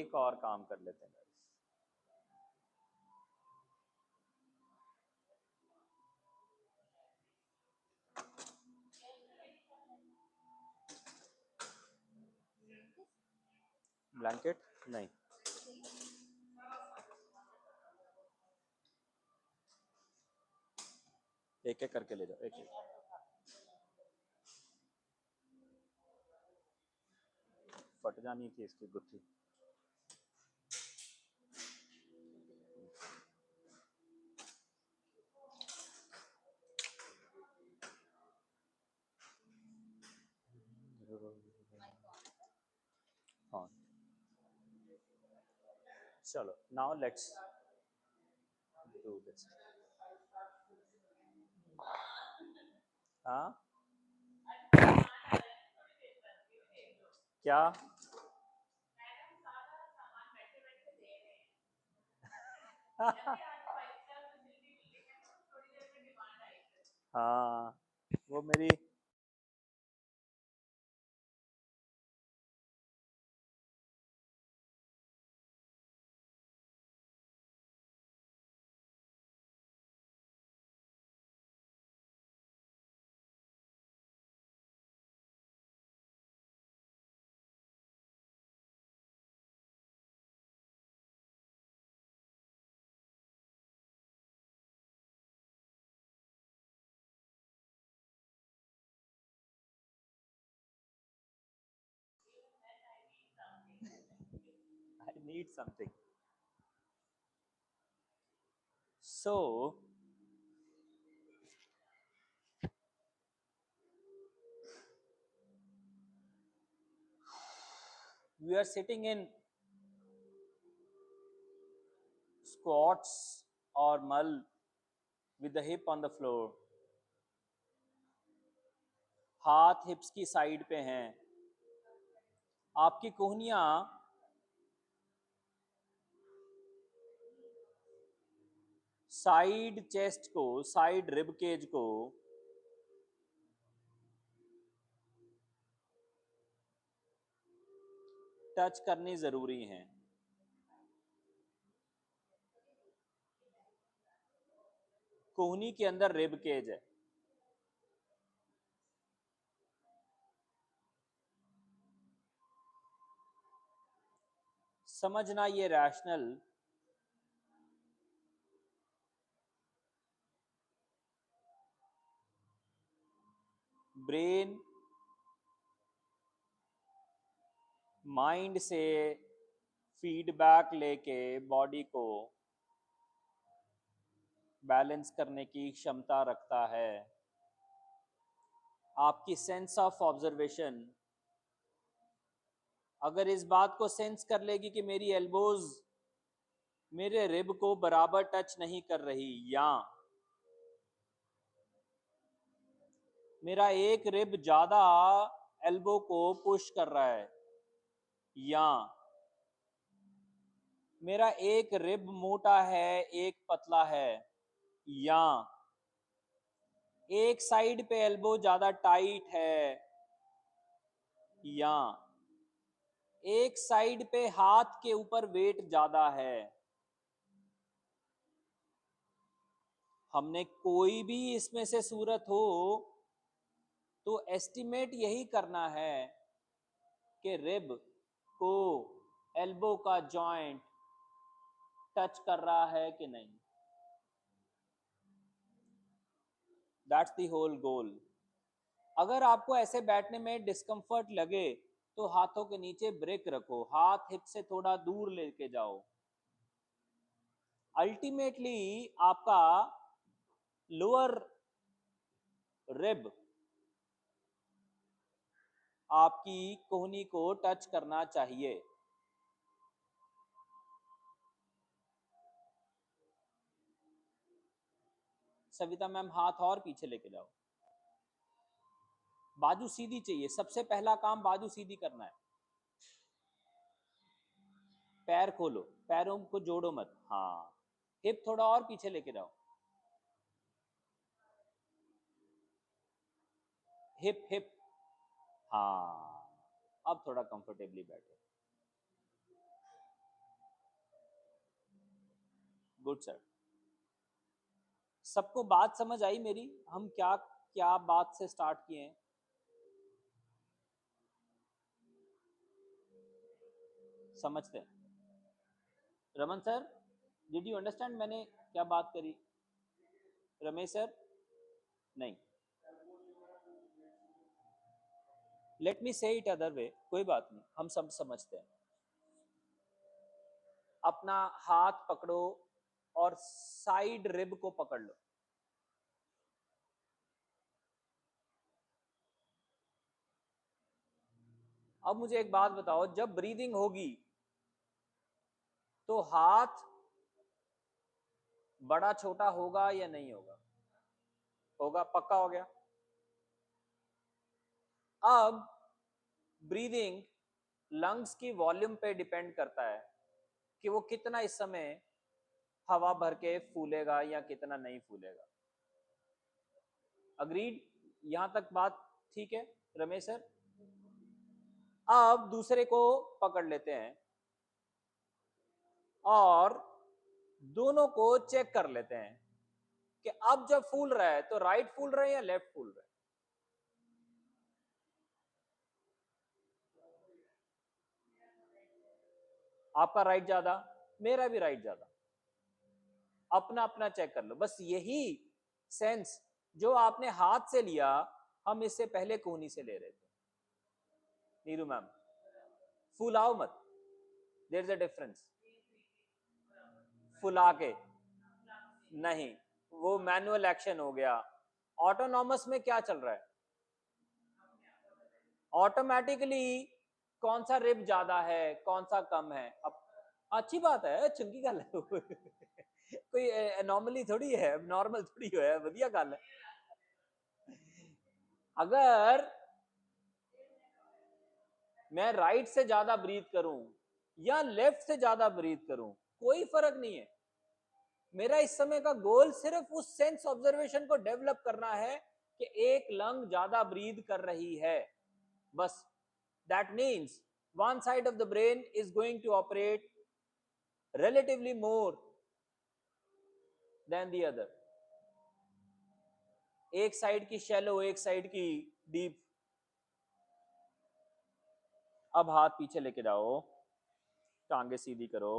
एक और काम कर लेते हैं। ब्लैंकेट नहीं, एक एक करके ले जाओ, एक एक। फट जानी थी इसकी गुत्थी। हाँ चलो, नाउ लेट्स डू दिस। हाँ क्या? हाँ वो मेरी I need something. So we are sitting in squats or mull with the hip on the floor. हाथ हिप्स की साइड पे हैं, आपकी कोहनियां साइड चेस्ट को, साइड रिब केज को टच करनी जरूरी है। कोहनी के अंदर रिब केज है, समझना ये रैशनल ब्रेन माइंड से फीडबैक लेके बॉडी को बैलेंस करने की क्षमता रखता है। आपकी सेंस ऑफ ऑब्जर्वेशन अगर इस बात को सेंस कर लेगी कि मेरी एल्बोज मेरे रिब को बराबर टच नहीं कर रही, या मेरा एक रिब ज्यादा एल्बो को पुश कर रहा है, या मेरा एक रिब मोटा है एक पतला है, या एक साइड पे एल्बो ज्यादा टाइट है, या एक साइड पे हाथ के ऊपर वेट ज्यादा है। हमने कोई भी इसमें से सूरत हो तो एस्टिमेट यही करना है कि रिब को एल्बो का जॉइंट टच कर रहा है कि नहीं। That's the whole goal. अगर आपको ऐसे बैठने में डिस्कम्फर्ट लगे तो हाथों के नीचे ब्रेक रखो, हाथ हिप से थोड़ा दूर लेके जाओ। अल्टीमेटली आपका लोअर रिब आपकी कोहनी को टच करना चाहिए। सविता मैम हाथ और पीछे लेके जाओ, बाजू सीधी चाहिए, सबसे पहला काम बाजू सीधी करना है। पैर खोलो, पैरों को जोड़ो मत, हाँ हिप थोड़ा और पीछे लेके जाओ, हिप हिप, हाँ अब थोड़ा कंफर्टेबली बैठो। Good sir. सबको बात समझ आई मेरी? हम क्या क्या बात से स्टार्ट किए हैं? समझते हैं? Raman sir, did you understand मैंने क्या बात करी? रमेश सर, नहीं। लेट मी से इट अदर वे, कोई बात नहीं, हम सब समझते हैं। अपना हाथ पकड़ो और साइड रिब को पकड़ लो। अब मुझे एक बात बताओ, जब ब्रीदिंग होगी तो हाथ बड़ा छोटा होगा या नहीं होगा? होगा, पक्का हो गया। अब ब्रीदिंग लंग्स की वॉल्यूम पे डिपेंड करता है कि वो कितना इस समय हवा भर के फूलेगा या कितना नहीं फूलेगा। अग्रीड? यहां तक बात ठीक है रमेश सर? अब दूसरे को पकड़ लेते हैं और दोनों को चेक कर लेते हैं कि अब जब फूल रहा है तो राइट फूल रहा है या लेफ्ट फूल रहा है। आपका राइट ज्यादा, मेरा भी राइट ज्यादा। अपना अपना चेक कर लो। बस यही सेंस जो आपने हाथ से लिया, हम इससे पहले कोहनी से ले रहे थे। नीरू मैम, फुलाओ मत, देयर इज अ डिफरेंस। फुला के नहीं, वो मैनुअल एक्शन हो गया। ऑटोनॉमस में क्या चल रहा है? ऑटोमेटिकली कौन सा रिब ज्यादा है, कौन सा कम है। अब अच्छी बात है, चंगी गल है कोई एनॉमली थोड़ी है, नॉर्मल थोड़ी है, वधिया गल है। अगर मैं राइट से ज्यादा ब्रीथ करूं या लेफ्ट से ज्यादा ब्रीथ करूं, कोई फर्क नहीं है। मेरा इस समय का गोल सिर्फ उस सेंस ऑब्जर्वेशन को डेवलप करना है कि एक लंग ज्यादा ब्रीथ कर रही है, बस। That means one side of the brain is going to operate relatively more than the other. एक साइड की शैलो, एक साइड की डीप। अब हाथ पीछे लेके जाओ, टांगे सीधी करो,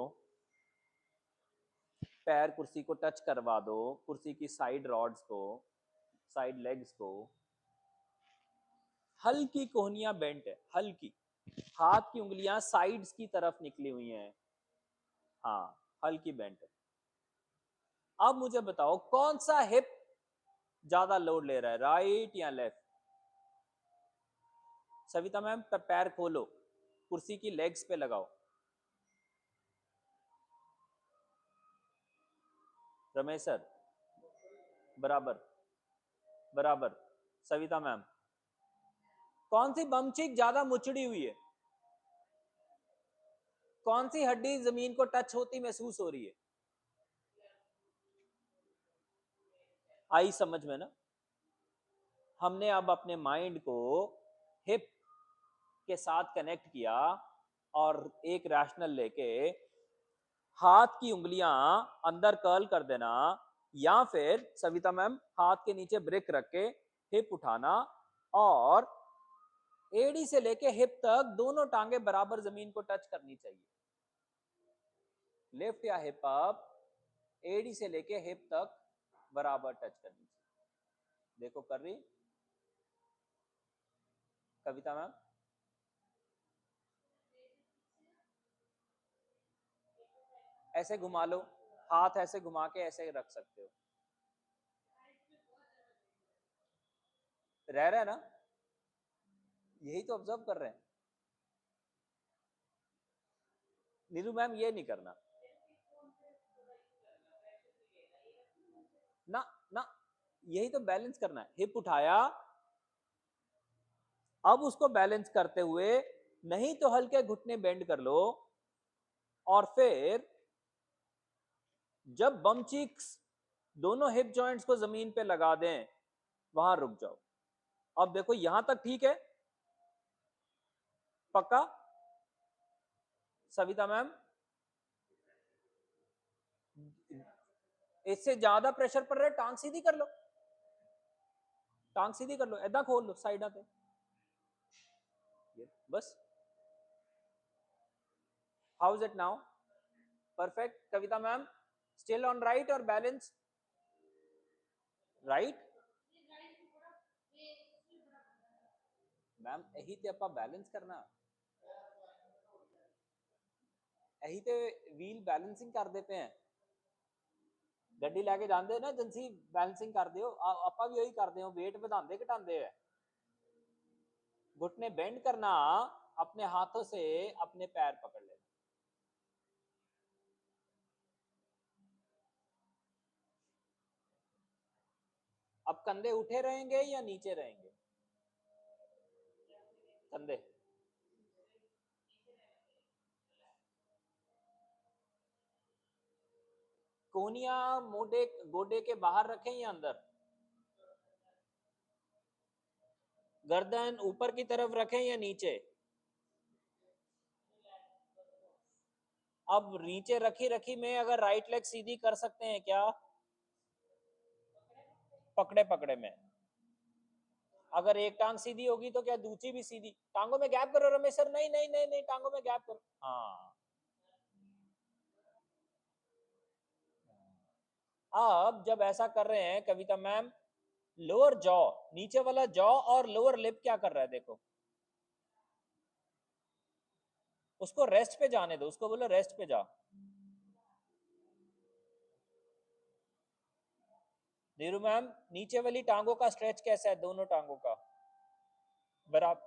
पैर कुर्सी को टच करवा दो, कुर्सी की साइड रॉड्स को, साइड लेग्स को। हल्की कोहनियां बेंट है, हल्की। हाथ की उंगलियां साइड्स की तरफ निकली हुई हैं, हाँ, हल्की बेंट है। अब मुझे बताओ कौन सा हिप ज्यादा लोड ले रहा है, राइट या लेफ्ट? सविता मैम, पैर खोलो, कुर्सी की लेग्स पे लगाओ। रमेश सर, बराबर बराबर। सविता मैम, कौन सी बमचिक ज्यादा मुचड़ी हुई है? कौन सी हड्डी जमीन को टच होती महसूस हो रही है? आई समझ में ना? हमने अब अपने माइंड को हिप के साथ कनेक्ट किया और एक रैशनल लेके हाथ की उंगलियां अंदर कर्ल कर देना, या फिर सविता मैम हाथ के नीचे ब्रेक रख के हिप उठाना, और एडी से लेके हिप तक दोनों टांगे बराबर जमीन को टच करनी चाहिए। लेफ्ट या हिप अप, एडी से लेके हिप तक बराबर टच करनी चाहिए। देखो कर रही कविता मैम? ऐसे घुमा लो, हाथ ऐसे घुमा के ऐसे रख सकते हो। रह रहा है ना? यही तो ऑब्जर्व कर रहे हैं। नीरू मैम, ये नहीं करना ना, ना, यही तो बैलेंस करना है। हिप उठाया, अब उसको बैलेंस करते हुए नहीं तो हल्के घुटने बेंड कर लो, और फिर जब बम चीक्स दोनों हिप जॉइंट्स को जमीन पे लगा दें, वहां रुक जाओ। अब देखो यहां तक ठीक है? पक्का? सविता मैम, इससे ज्यादा प्रेशर पड़ रहा है, टांग सीधी कर लो, टांग सीधी कर लो, ऐदा खोल लो साइडा पे, बस। How is it now? Perfect. Kavita ma'am, still on right और बैलेंस? राइट मैम, यही तो आप बैलेंस करना, यही तो व्हील बैलेंसिंग करते पे हैं, ਗੱਡੀ ਲੈ ਕੇ ਜਾਂਦੇ ਨਾ ਏਜੰਸੀ, बैलेंसिंग करते हो, ਆਪਾਂ भी वही करते हो, वेट ਵਧਾਉਂਦੇ ਘਟਾਉਂਦੇ है, घुटने बेंड करना, अपने हाथों से अपने पैर पकड़ लेना। अब कंधे उठे रहेंगे या नीचे रहेंगे? कंधे, कोनिया मोटे गोडे के बाहर रखें या अंदर? गर्दन ऊपर की तरफ रखें या नीचे? अब नीचे रखी रखी में अगर राइट लेग सीधी कर सकते हैं क्या? पकड़े पकड़े में, अगर एक टांग सीधी होगी तो क्या दूसरी भी सीधी? टांगों में गैप करो रमेश सर, नहीं नहीं नहीं नहीं, टांगों में गैप करो, हाँ। अब जब ऐसा कर रहे हैं कविता मैम, लोअर जॉ, नीचे वाला जॉ और लोअर लिप क्या कर रहा है देखो, उसको रेस्ट पे जाने दो, उसको बोलो रेस्ट पे जा। नीरू मैम, नीचे वाली टांगों का स्ट्रेच कैसा है, दोनों टांगों का? बराबर,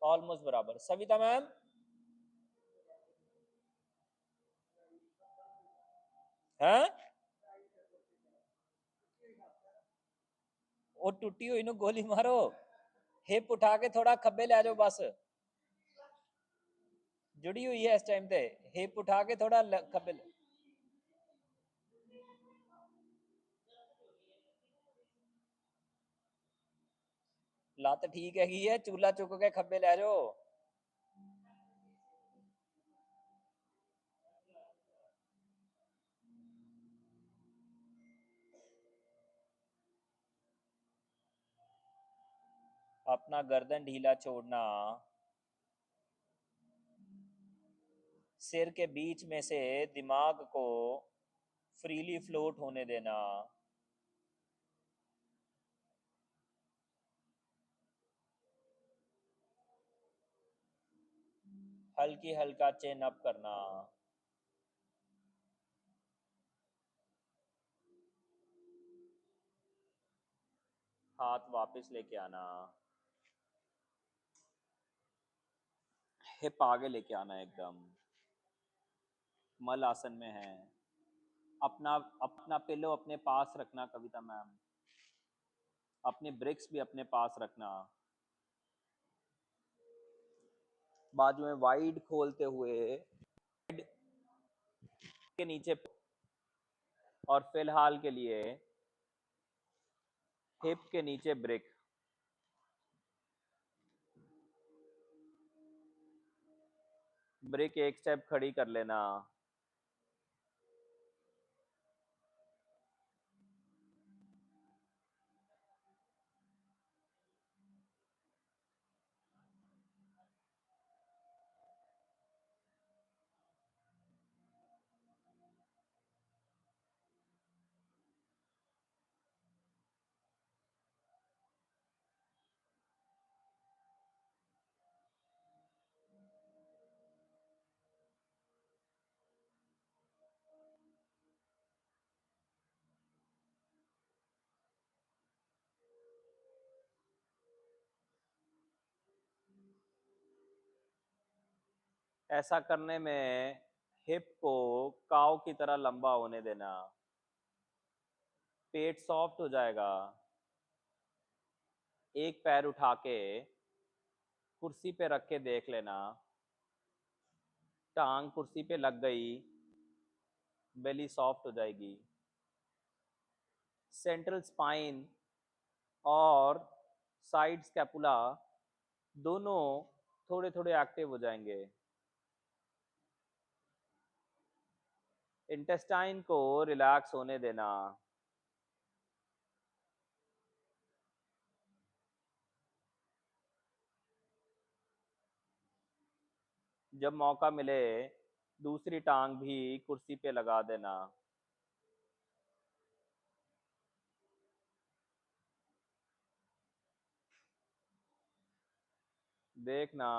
ऑलमोस्ट बराबर। सविता मैम, हैं? वो टूटी हुई नु गोली मारो, हिप उठा के थोड़ा खब्बे ले जाओ बस, जुड़ी हुई है इस टाइम पे, हिप उठा के थोड़ा खब्बे लात ठीक है, चूल्हा चुक के खब्बे ले जाओ। अपना गर्दन ढीला छोड़ना, सिर के बीच में से दिमाग को फ्रीली फ्लोट होने देना, हल्की हल्का चेन अप करना, हाथ वापस लेके आना, हिप आगे लेके आना एकदम, मल आसन में है। अपना अपना पिलो अपने पास रखना कविता मैम, अपने ब्रिक्स भी अपने पास रखना, बाजू में वाइड खोलते हुए के नीचे, और फिलहाल के लिए हिप के नीचे ब्रिक, ब्रिक एक स्टेप खड़ी कर लेना, ऐसा करने में हिप को काव की तरह लंबा होने देना, पेट सॉफ्ट हो जाएगा, एक पैर उठा के कुर्सी पे रख के देख लेना, टांग कुर्सी पे लग गई, बेली सॉफ्ट हो जाएगी, सेंट्रल स्पाइन और साइड स्कैपुला दोनों थोड़े थोड़े एक्टिव हो जाएंगे। इंटेस्टाइन को रिलैक्स होने देना। जब मौका मिले दूसरी टांग भी कुर्सी पे लगा देना। देखना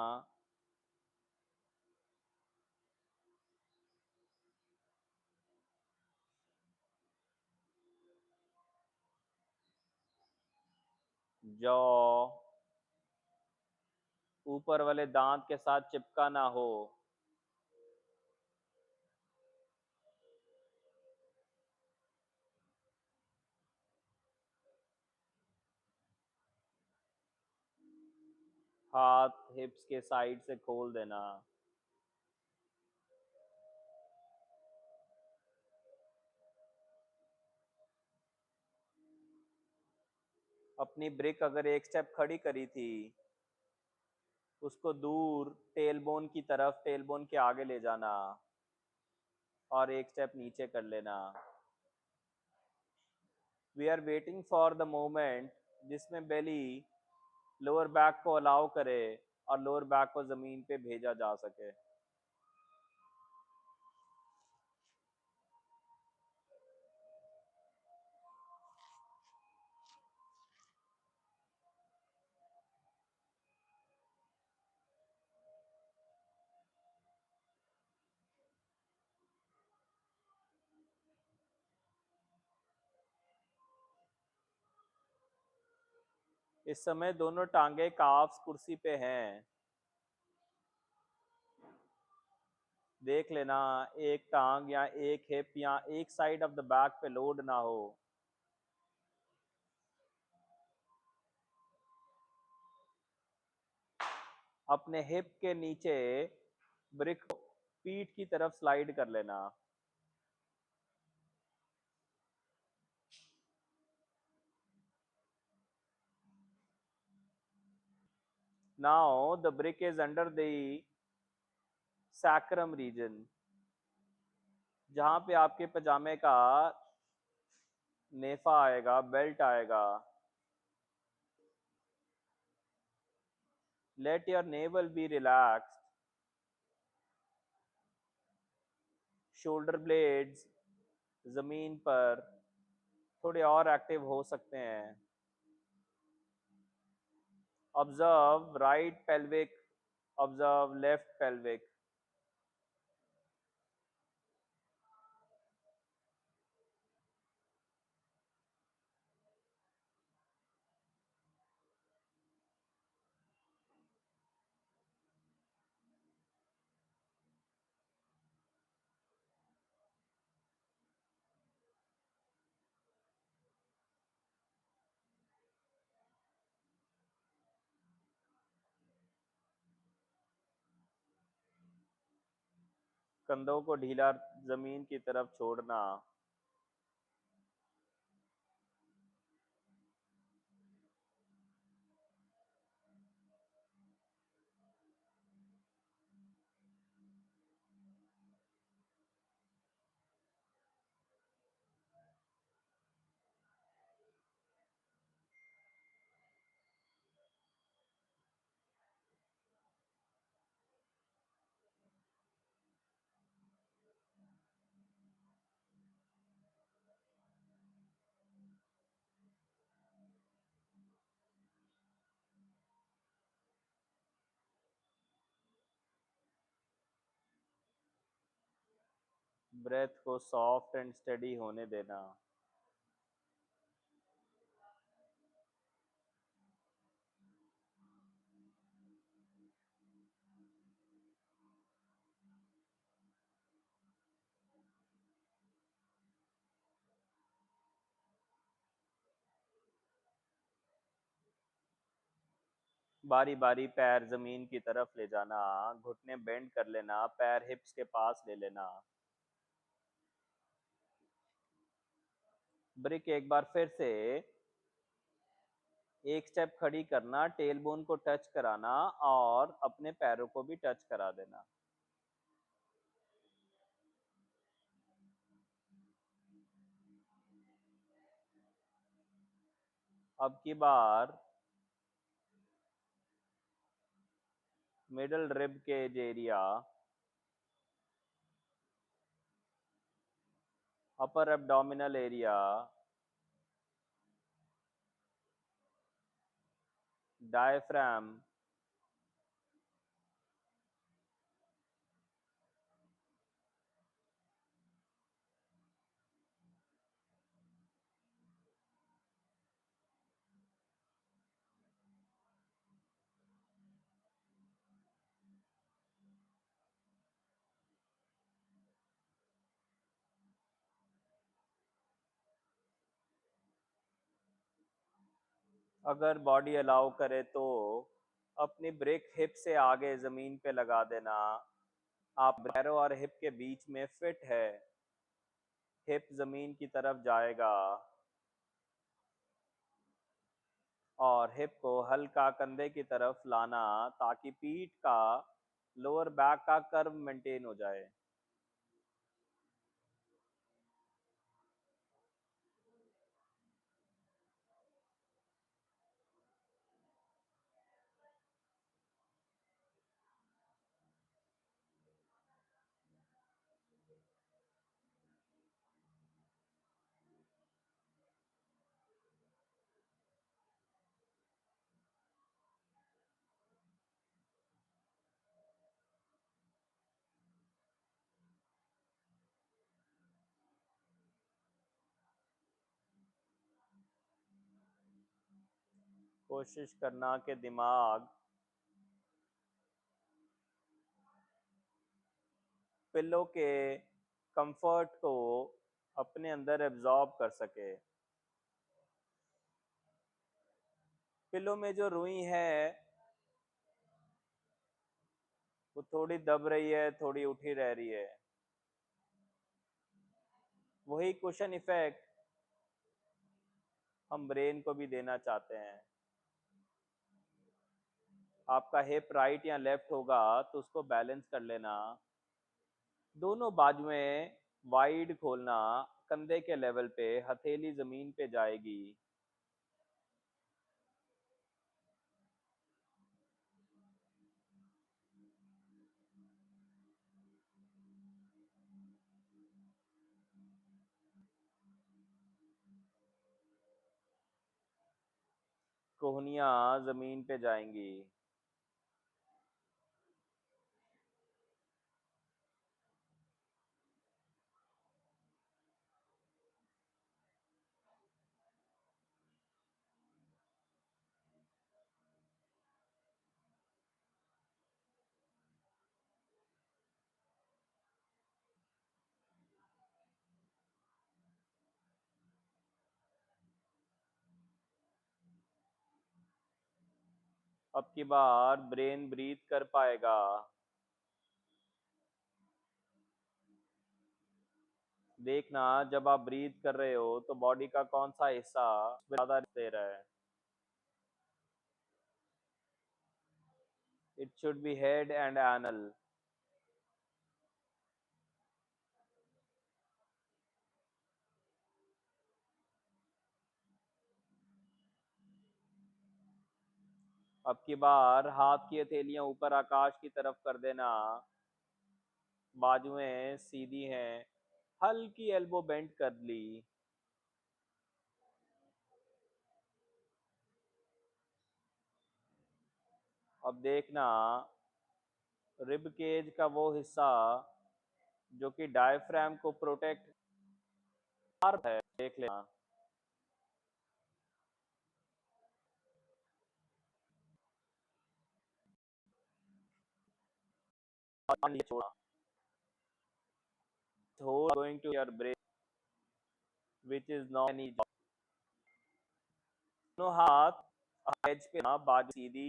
जॉ ऊपर वाले दांत के साथ चिपका ना हो। हाथ हिप्स के साइड से खोल देना। अपनी ब्रिक अगर एक स्टेप खड़ी करी थी उसको दूर टेलबोन की तरफ, टेलबोन के आगे ले जाना और एक स्टेप नीचे कर लेना। We are waiting for the moment जिसमें बेली लोअर बैक को अलाउ करे और लोअर बैक को जमीन पे भेजा जा सके। इस समय दोनों टांगे काफ्स कुर्सी पे हैं। देख लेना एक टांग या एक हिप या एक साइड ऑफ द बैक पे लोड ना हो। अपने हिप के नीचे ब्रिक को पीठ की तरफ स्लाइड कर लेना। Now the brick is under the sacrum region, जहां पे आपके पजामे का नेफा आएगा, बेल्ट आएगा। Let your navel be relaxed. Shoulder blades जमीन पर थोड़े और एक्टिव हो सकते हैं। Observe right pelvic, observe left pelvic. कंधों को ढीला जमीन की तरफ छोड़ना। ब्रेथ को सॉफ्ट एंड स्टेडी होने देना। बारी बारी पैर जमीन की तरफ ले जाना, घुटने बेंड कर लेना, पैर हिप्स के पास ले लेना। ब्रिक एक बार फिर से एक स्टेप खड़ी करना, टेलबोन को टच कराना और अपने पैरों को भी टच करा देना। अब की बार मिडल रिब केज एरिया, अपर एब्डोमिनल एरिया, डायफ्राम, अगर बॉडी अलाउ करे तो अपनी ब्रेक हिप से आगे जमीन पे लगा देना। आप बैरो और हिप के बीच में फिट है, हिप जमीन की तरफ जाएगा और हिप को हल्का कंधे की तरफ लाना ताकि पीठ का लोअर बैक का कर्व मेंटेन हो जाए। कोशिश करना कि दिमाग पिल्लो के कंफर्ट को अपने अंदर एब्जॉर्ब कर सके। पिल्लो में जो रुई है वो थोड़ी दब रही है, थोड़ी उठी रह रही है। वही कुशन इफेक्ट हम ब्रेन को भी देना चाहते हैं। आपका हिप राइट या लेफ्ट होगा तो उसको बैलेंस कर लेना। दोनों बाजुएं वाइड खोलना, कंधे के लेवल पे, हथेली जमीन पे जाएगी। कोहनियां जमीन पे जाएंगी। अब की बार ब्रेन ब्रीथ कर पाएगा। देखना जब आप ब्रीथ कर रहे हो तो बॉडी का कौन सा हिस्सा ज्यादा दे रहा है। It should be head and anal. अब की बार हाथ की हथेलियां ऊपर आकाश की तरफ कर देना, बाजुएं सीधी हैं, हल्की एल्बो बेंड कर ली। अब देखना रिब केज का वो हिस्सा जो कि डायफ्राम को प्रोटेक्ट है, देख लेना। छोड़ा going to your brain which is not any job। दोनों हाथ एज पे ना, बाजू सीधी।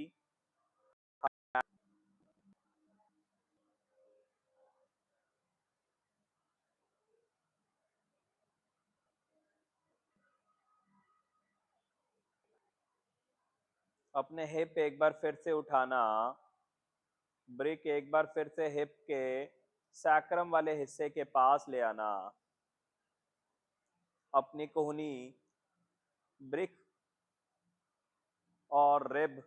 अपने हिप एक बार फिर से उठाना, ब्रिक एक बार फिर से हिप के सैक्रम वाले हिस्से के पास ले आना। अपनी कोहनी ब्रिक और रिब